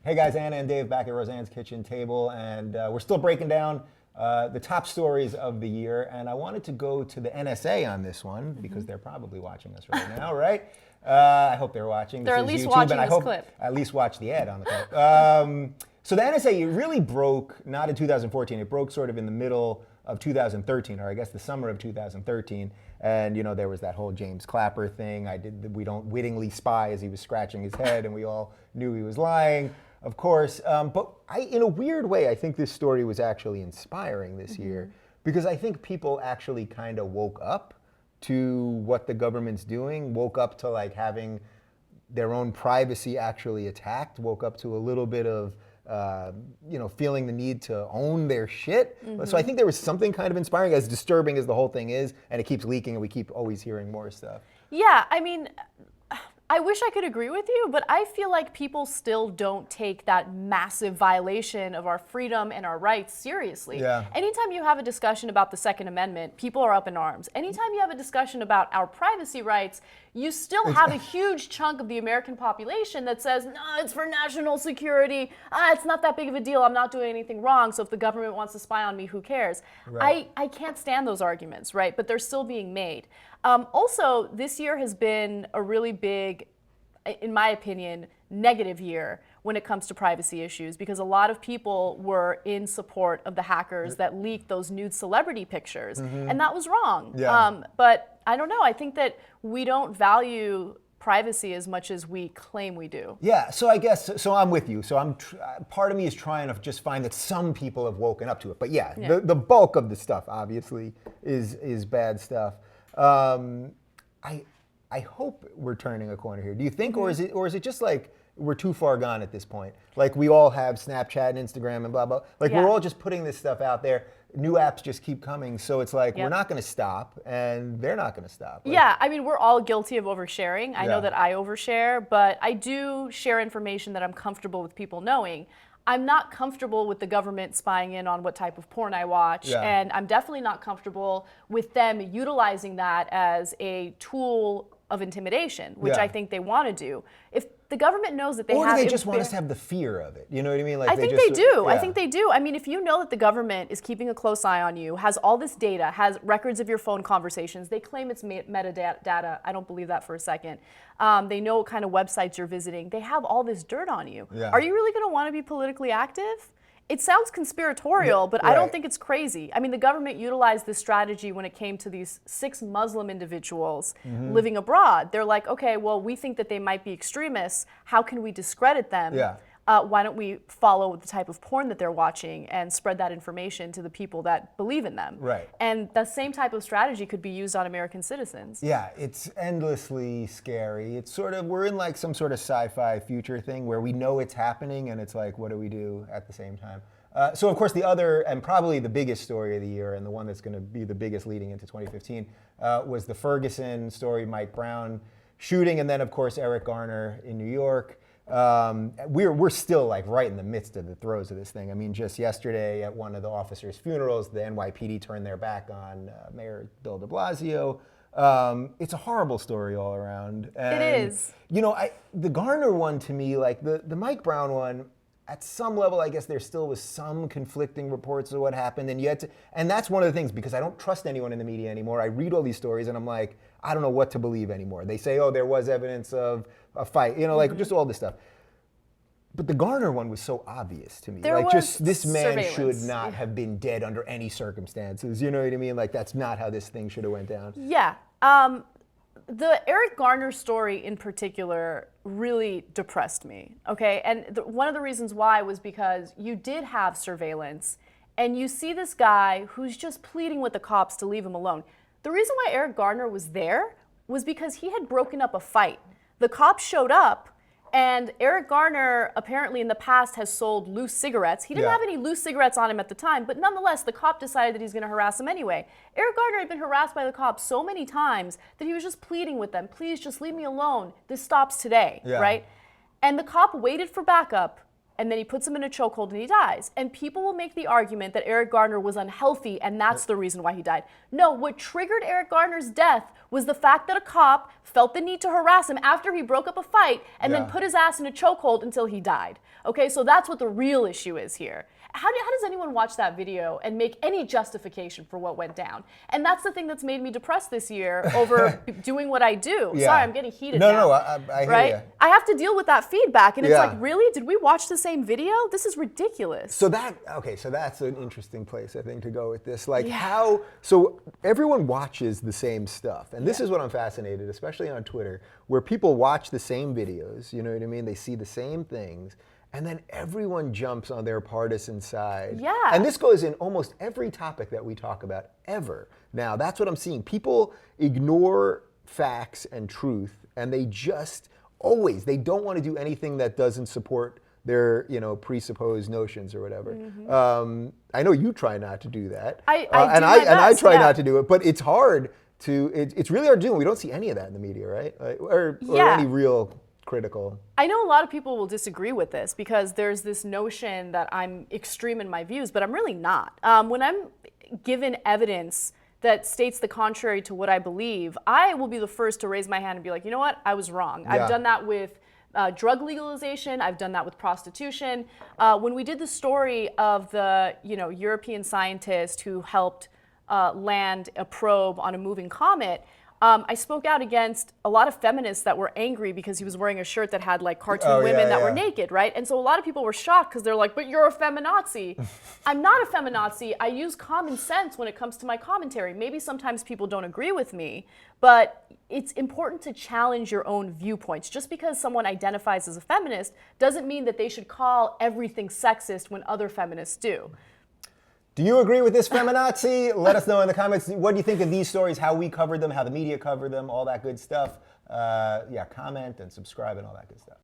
Hey guys, Anna and Dave back at Roseanne's kitchen table, and we're still breaking down the top stories of the year. And I wanted to go to the NSA on this one because they're probably watching us right now, right? I hope they're watching. They're This at is least YouTube, watching and I this hope clip. at least watch the ad on the clip. So the NSA really broke, not in 2014, it broke sort of in the middle of 2013, or I guess the summer of 2013. And you know, there was that whole James Clapper thing. We don't wittingly spy as he was scratching his head, and we all knew he was lying, of course. But in a weird way, I think this story was actually inspiring this year, because I think people actually kind of woke up to what the government's doing, woke up to like having their own privacy actually attacked, woke up to a little bit of feeling the need to own their shit. So I think there was something kind of inspiring, as disturbing as the whole thing is, and it keeps leaking and we keep always hearing more stuff. Yeah, I mean, I wish I could agree with you, but I feel like people still don't take that massive violation of our freedom and our rights seriously. Yeah. Anytime you have a discussion about the Second Amendment, people are up in arms. Anytime you have a discussion about our privacy rights, you still have a huge chunk of the American population that says, no, it's for national security. It's not that big of a deal. I'm not doing anything wrong. So if the government wants to spy on me, who cares? Right. I can't stand those arguments, right? But they're still being made. Also, this year has been a really big, in my opinion, negative year when it comes to privacy issues, because a lot of people were in support of the hackers that leaked those nude celebrity pictures, and that was wrong. Yeah. But I don't know, I think that we don't value privacy as much as we claim we do. Yeah, so I guess, so I'm with you. So part of me is trying to just find that some people have woken up to it. But yeah. The bulk of the stuff, obviously, is bad stuff. I hope we're turning a corner here. Do you think, or is it just like we're too far gone at this point? Like we all have Snapchat and Instagram and blah, blah. Like we're all just putting this stuff out there. New apps just keep coming. So it's like we're not going to stop, and they're not going to stop. Like, yeah, I mean, we're all guilty of oversharing. I know that I overshare, but I do share information that I'm comfortable with people knowing. I'm not comfortable with the government spying in on what type of porn I watch, and I'm definitely not comfortable with them utilizing that as a tool of intimidation, which I think they want to do. If the government knows that they or have... do they just want us to have the fear of it? You know what I mean? Like I think they do. I think they do. I mean, if you know that the government is keeping a close eye on you, has all this data, has records of your phone conversations, they claim it's metadata. I don't believe that for a second. They know what kind of websites you're visiting. They have all this dirt on you. Yeah. Are you really going to want to be politically active? It sounds conspiratorial, but I don't think it's crazy. I mean, the government utilized this strategy when it came to these 6 Muslim individuals living abroad. They're like, okay, well, we think that they might be extremists. How can we discredit them? Yeah. Why don't we follow the type of porn that they're watching and spread that information to the people that believe in them? Right. And the same type of strategy could be used on American citizens. Yeah, it's endlessly scary. It's sort of, we're in like some sort of sci-fi future thing where we know it's happening, and it's like, what do we do at the same time? So of course the other, and probably the biggest story of the year, and the one that's going to be the biggest leading into 2015, was the Ferguson story, Mike Brown shooting, and then of course Eric Garner in New York. We're still like right in the midst of the throes of this thing. I mean, just yesterday at one of the officers' funerals, the NYPD turned their back on Mayor Bill de Blasio. It's a horrible story all around. And, it is. You know, the Garner one to me, like the Mike Brown one, at some level, I guess there still was some conflicting reports of what happened, and that's one of the things, because I don't trust anyone in the media anymore. I read all these stories, and I'm like, I don't know what to believe anymore. They say, oh, there was evidence of a fight, you know, like just all this stuff. But the Garner one was so obvious to me. There like, was just this man should surveillance. not have been dead under any circumstances. You know what I mean? Like, that's not how this thing should have went down. Yeah. The Eric Garner story in particular really depressed me, okay? And one of the reasons why was because you did have surveillance, and you see this guy who's just pleading with the cops to leave him alone. The reason why Eric Garner was there was because he had broken up a fight. The cops showed up, and Eric Garner apparently in the past has sold loose cigarettes. He didn't have any loose cigarettes on him at the time, but nonetheless, the cop decided that he's going to harass him anyway. Eric Garner had been harassed by the cops so many times that he was just pleading with them, please just leave me alone. This stops today, right? And the cop waited for backup, and then he puts him in a chokehold and he dies. And people will make the argument that Eric Garner was unhealthy and that's the reason why he died. No, what triggered Eric Garner's death was the fact that a cop felt the need to harass him after he broke up a fight and then put his ass in a chokehold until he died. Okay, so that's what the real issue is here. How does anyone watch that video and make any justification for what went down? And that's the thing that's made me depressed this year over doing what I do. Yeah. Sorry, I'm getting heated now. No, I right? hear you. I have to deal with that feedback, and it's like, really? Did we watch the same video? This is ridiculous. So that's an interesting place, I think, to go with this. Like so everyone watches the same stuff. And this is what I'm fascinated, especially on Twitter, where people watch the same videos, you know what I mean? They see the same things. And then everyone jumps on their partisan side. Yeah. And this goes in almost every topic that we talk about ever. Now, that's what I'm seeing. People ignore facts and truth, and they just they don't want to do anything that doesn't support their, presupposed notions or whatever. I know you try not to do that. I try not to do it, but it's hard to, it's really hard to do. We don't see any of that in the media, right? Or any real critical. I know a lot of people will disagree with this because there's this notion that I'm extreme in my views, but I'm really not. When I'm given evidence that states the contrary to what I believe, I will be the first to raise my hand and be like, you know what, I was wrong. I've done that with drug legalization. I've done that with prostitution. When we did the story of the European scientist who helped land a probe on a moving comet, I spoke out against a lot of feminists that were angry because he was wearing a shirt that had like cartoon women that were naked, right? And so a lot of people were shocked because they're like, but you're a feminazi. I'm not a feminazi. I use common sense when it comes to my commentary. Maybe sometimes people don't agree with me, but it's important to challenge your own viewpoints. Just because someone identifies as a feminist doesn't mean that they should call everything sexist when other feminists do. Do you agree with this feminazi? Let us know in the comments. What do you think of these stories, how we covered them, how the media covered them, all that good stuff. Comment and subscribe and all that good stuff.